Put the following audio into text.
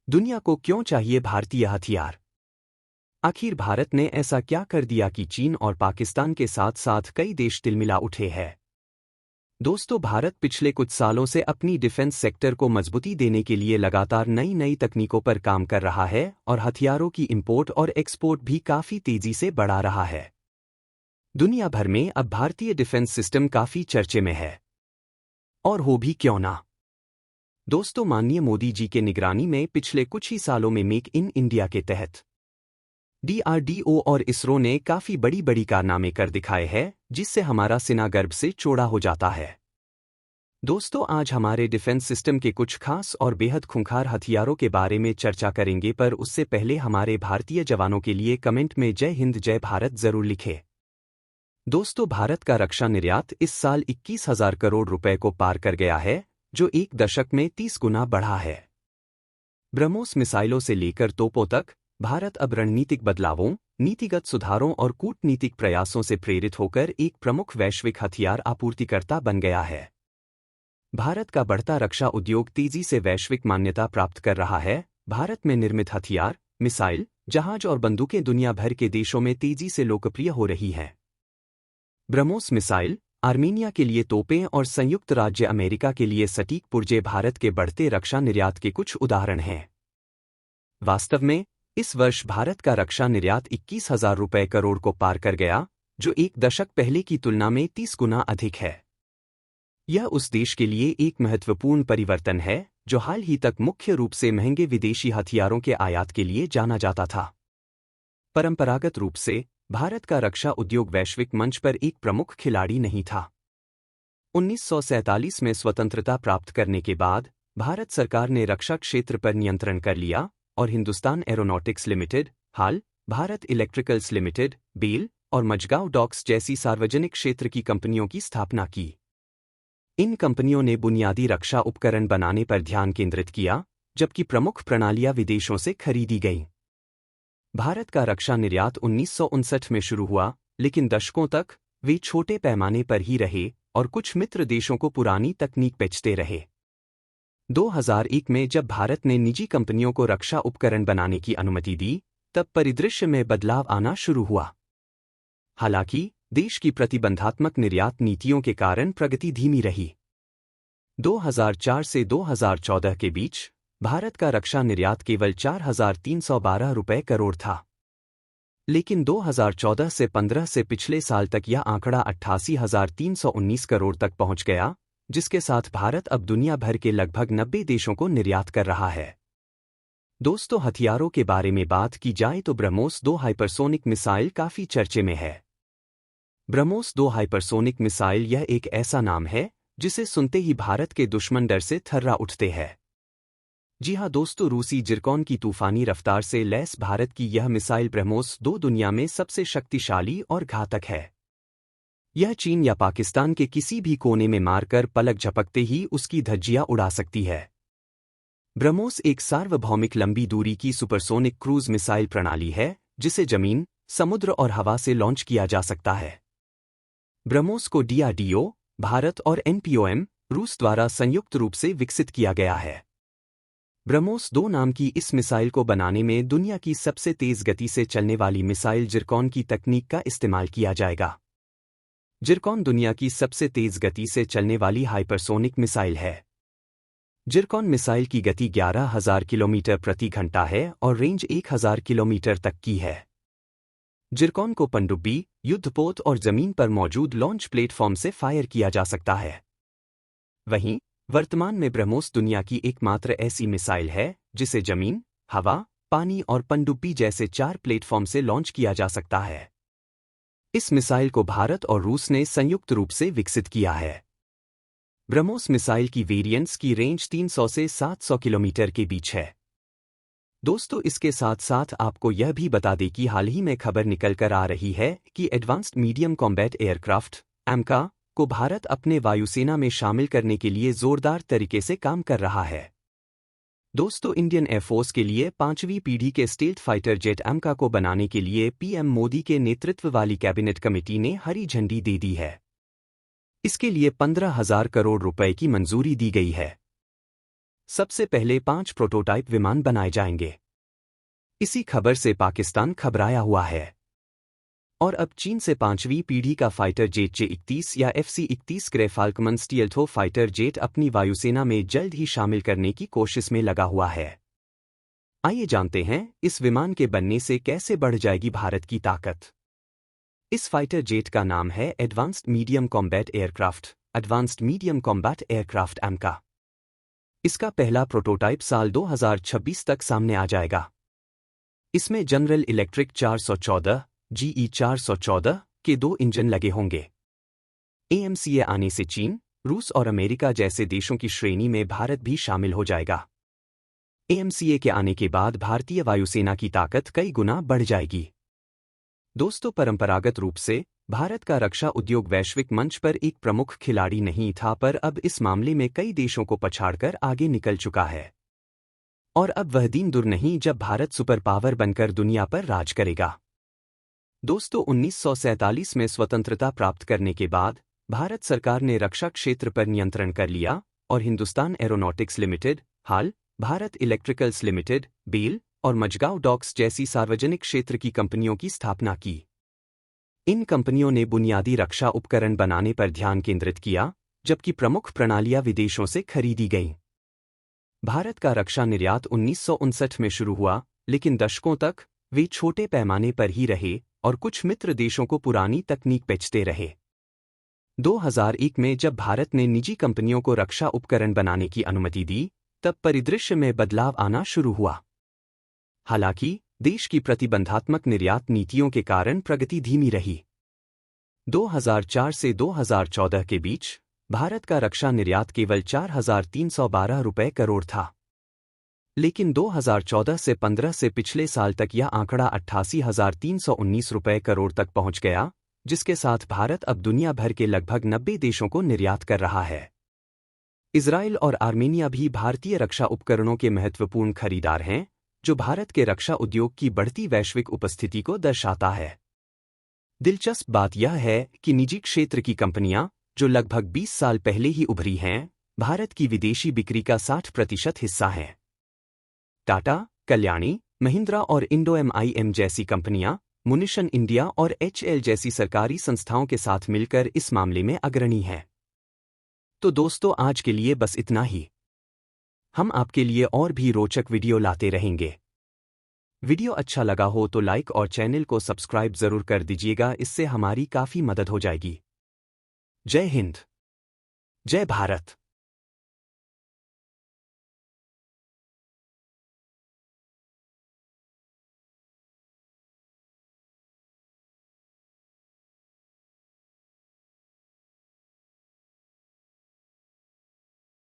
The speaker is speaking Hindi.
दुनिया को क्यों चाहिए भारतीय हथियार? आखिर भारत ने ऐसा क्या कर दिया कि चीन और पाकिस्तान के साथ साथ कई देश तिलमिला उठे हैं? दोस्तों, भारत पिछले कुछ सालों से अपनी डिफेंस सेक्टर को मजबूती देने के लिए लगातार नई नई तकनीकों पर काम कर रहा है और हथियारों की इंपोर्ट और एक्सपोर्ट भी काफी तेजी से बढ़ा रहा है। दुनिया भर में अब भारतीय डिफेंस सिस्टम काफी चर्चे में है। और हो भी क्यों ना। दोस्तों, माननीय मोदी जी के निगरानी में पिछले कुछ ही सालों में मेक इन इंडिया के तहत DRDO और इसरो ने काफी बड़ी बड़ी कारनामे कर दिखाए हैं, जिससे हमारा सीना गर्व से चौड़ा हो जाता है। दोस्तों, आज हमारे डिफेंस सिस्टम के कुछ खास और बेहद खूंखार हथियारों के बारे में चर्चा करेंगे, पर उससे पहले हमारे भारतीय जवानों के लिए कमेंट में जय हिंद जय भारत जरूर लिखें। दोस्तों, भारत का रक्षा निर्यात इस साल 21,000 करोड़ रुपए को पार कर गया है, जो एक दशक में 30 गुना बढ़ा है। ब्रह्मोस मिसाइलों से लेकर तोपों तक भारत अब रणनीतिक बदलावों, नीतिगत सुधारों और कूटनीतिक प्रयासों से प्रेरित होकर एक प्रमुख वैश्विक हथियार आपूर्तिकर्ता बन गया है। भारत का बढ़ता रक्षा उद्योग तेजी से वैश्विक मान्यता प्राप्त कर रहा है। भारत में निर्मित हथियार, मिसाइल, जहाज और बंदूकें दुनिया भर के देशों में तेजी से लोकप्रिय हो रही हैं। ब्रह्मोस मिसाइल, आर्मीनिया के लिए तोपें और संयुक्त राज्य अमेरिका के लिए सटीक पुर्जे भारत के बढ़ते रक्षा निर्यात के कुछ उदाहरण हैं। वास्तव में इस वर्ष भारत का रक्षा निर्यात 21,000 रुपए करोड़ को पार कर गया, जो एक दशक पहले की तुलना में 30 गुना अधिक है। यह उस देश के लिए एक महत्वपूर्ण परिवर्तन है जो हाल ही तक मुख्य रूप से महंगे विदेशी हथियारों के आयात के लिए जाना जाता था। परंपरागत रूप से भारत का रक्षा उद्योग वैश्विक मंच पर एक प्रमुख खिलाड़ी नहीं था। 1947 में स्वतंत्रता प्राप्त करने के बाद भारत सरकार ने रक्षा क्षेत्र पर नियंत्रण कर लिया और हिंदुस्तान एरोनॉटिक्स लिमिटेड, हाल भारत इलेक्ट्रिकल्स लिमिटेड, बेल और मझगांव डॉक्स जैसी सार्वजनिक क्षेत्र की कंपनियों की स्थापना की। इन कंपनियों ने बुनियादी रक्षा उपकरण बनाने पर ध्यान केंद्रित किया, जबकि प्रमुख प्रणालियां विदेशों से खरीदी गईं। भारत का रक्षा निर्यात 1959 में शुरू हुआ, लेकिन दशकों तक वे छोटे पैमाने पर ही रहे और कुछ मित्र देशों को पुरानी तकनीक बेचते रहे। 2001 में जब भारत ने निजी कंपनियों को रक्षा उपकरण बनाने की अनुमति दी, तब परिदृश्य में बदलाव आना शुरू हुआ। हालांकि देश की प्रतिबंधात्मक निर्यात नीतियों के कारण प्रगति धीमी रही। 2004 से 2014 के बीच भारत का रक्षा निर्यात केवल 4,312 रुपए करोड़ था। लेकिन 2014 से 15 से पिछले साल तक यह आंकड़ा 88,319 करोड़ तक पहुंच गया, जिसके साथ भारत अब दुनिया भर के लगभग 90 देशों को निर्यात कर रहा है। दोस्तों, हथियारों के बारे में बात की जाए तो ब्रह्मोस 2 हाइपरसोनिक मिसाइल काफी चर्चे में है। ब्रह्मोस 2 हाइपरसोनिक मिसाइल यह एक ऐसा नाम है जिसे सुनते ही भारत के दुश्मन डर से थर्रा उठते हैं। जी हां दोस्तों, रूसी जिरकॉन की तूफानी रफ्तार से लैस भारत की यह मिसाइल ब्रह्मोस 2 दुनिया में सबसे शक्तिशाली और घातक है। यह चीन या पाकिस्तान के किसी भी कोने में मारकर पलक झपकते ही उसकी धज्जियां उड़ा सकती है। ब्रह्मोस एक सार्वभौमिक लंबी दूरी की सुपरसोनिक क्रूज मिसाइल प्रणाली है, जिसे जमीन, समुद्र और हवा से लॉन्च किया जा सकता है। ब्रह्मोस को DRDO, भारत और NPOM, रूस द्वारा संयुक्त रूप से विकसित किया गया है। ब्रह्मोस 2 नाम की इस मिसाइल को बनाने में दुनिया की सबसे तेज गति से चलने वाली मिसाइल जिरकॉन की तकनीक का इस्तेमाल किया जाएगा। जिरकॉन दुनिया की सबसे तेज गति से चलने वाली हाइपरसोनिक मिसाइल है। जिरकॉन मिसाइल की गति 11,000 किलोमीटर प्रति घंटा है और रेंज 1,000 किलोमीटर तक की है। जिरकॉन को पनडुब्बी, युद्धपोत और जमीन पर मौजूद लॉन्च प्लेटफॉर्म से फायर किया जा सकता है। वहीं वर्तमान में ब्रह्मोस दुनिया की एकमात्र ऐसी मिसाइल है जिसे जमीन, हवा, पानी और पनडुब्बी जैसे 4 प्लेटफॉर्म से लॉन्च किया जा सकता है। इस मिसाइल को भारत और रूस ने संयुक्त रूप से विकसित किया है। ब्रह्मोस मिसाइल की वेरिएंट्स की रेंज 300 से 700 किलोमीटर के बीच है। दोस्तों, इसके साथ साथ आपको यह भी बता दें कि हाल ही में खबर निकल कर आ रही है कि advanced medium combat aircraft AMCA को भारत अपने वायुसेना में शामिल करने के लिए जोरदार तरीके से काम कर रहा है। दोस्तों, इंडियन एयरफोर्स के लिए 5वीं पीढ़ी के स्टेल्थ फाइटर जेट AMCA को बनाने के लिए PM मोदी के नेतृत्व वाली कैबिनेट कमेटी ने हरी झंडी दे दी है। इसके लिए 15,000 करोड़ रुपए की मंजूरी दी गई है। सबसे पहले 5 प्रोटोटाइप विमान बनाए जाएंगे। इसी खबर से पाकिस्तान घबराया हुआ है और अब चीन से 5वीं पीढ़ी का फाइटर जेट J-31 या FC-31 ग्रेफाल्कमन स्टील्थो फाइटर जेट अपनी वायुसेना में जल्द ही शामिल करने की कोशिश में लगा हुआ है। आइए जानते हैं इस विमान के बनने से कैसे बढ़ जाएगी भारत की ताकत। इस फाइटर जेट का नाम है advanced medium combat aircraft AMCA। इसका पहला प्रोटोटाइप साल 2026 तक सामने आ जाएगा। इसमें जनरल इलेक्ट्रिक 414 GE 414 के 2 इंजन लगे होंगे। AMCA आने से चीन, रूस और अमेरिका जैसे देशों की श्रेणी में भारत भी शामिल हो जाएगा। AMCA के आने के बाद भारतीय वायुसेना की ताकत कई गुना बढ़ जाएगी। दोस्तों, परंपरागत रूप से भारत का रक्षा उद्योग वैश्विक मंच पर एक प्रमुख खिलाड़ी नहीं था, पर अब इस मामले में कई देशों को पछाड़कर आगे निकल चुका है। और अब वह दिन दूर नहीं जब भारत सुपर पावर बनकर दुनिया पर राज करेगा। दोस्तों, 1947 में स्वतंत्रता प्राप्त करने के बाद भारत सरकार ने रक्षा क्षेत्र पर नियंत्रण कर लिया और हिंदुस्तान एरोनॉटिक्स लिमिटेड, हाल भारत इलेक्ट्रिकल्स लिमिटेड, बेल और मजगांव डॉक्स जैसी सार्वजनिक क्षेत्र की कंपनियों की स्थापना की। इन कंपनियों ने बुनियादी रक्षा उपकरण बनाने पर ध्यान केंद्रित किया, जबकि प्रमुख प्रणालियां विदेशों से खरीदी गईं। भारत का रक्षा निर्यात 1959 में शुरू हुआ, लेकिन दशकों तक वे छोटे पैमाने पर ही रहे और कुछ मित्र देशों को पुरानी तकनीक बेचते रहे। 2001 में जब भारत ने निजी कंपनियों को रक्षा उपकरण बनाने की अनुमति दी, तब परिदृश्य में बदलाव आना शुरू हुआ। हालांकि देश की प्रतिबंधात्मक निर्यात नीतियों के कारण प्रगति धीमी रही। 2004 से 2014 के बीच भारत का रक्षा निर्यात केवल 4,312 रुपये करोड़ था। लेकिन 2014 से 15 से पिछले साल तक यह आंकड़ा 88,319 रुपये करोड़ तक पहुंच गया, जिसके साथ भारत अब दुनिया भर के लगभग 90 देशों को निर्यात कर रहा है। इजराइल और आर्मेनिया भी भारतीय रक्षा उपकरणों के महत्वपूर्ण खरीदार हैं, जो भारत के रक्षा उद्योग की बढ़ती वैश्विक उपस्थिति को दर्शाता है। दिलचस्प बात यह है कि निजी क्षेत्र की कंपनियां, जो लगभग 20 साल पहले ही उभरी हैं, भारत की विदेशी बिक्री का 60% हिस्सा हैं। टाटा, कल्याणी, महिंद्रा और इंडो MIM जैसी कंपनियां, मुनिशन इंडिया और HL जैसी सरकारी संस्थाओं के साथ मिलकर इस मामले में अग्रणी हैं। तो दोस्तों, आज के लिए बस इतना ही। हम आपके लिए और भी रोचक वीडियो लाते रहेंगे। वीडियो अच्छा लगा हो तो लाइक और चैनल को सब्सक्राइब जरूर कर दीजिएगा, इससे हमारी काफ़ी मदद हो जाएगी। जय हिंद, जय भारत।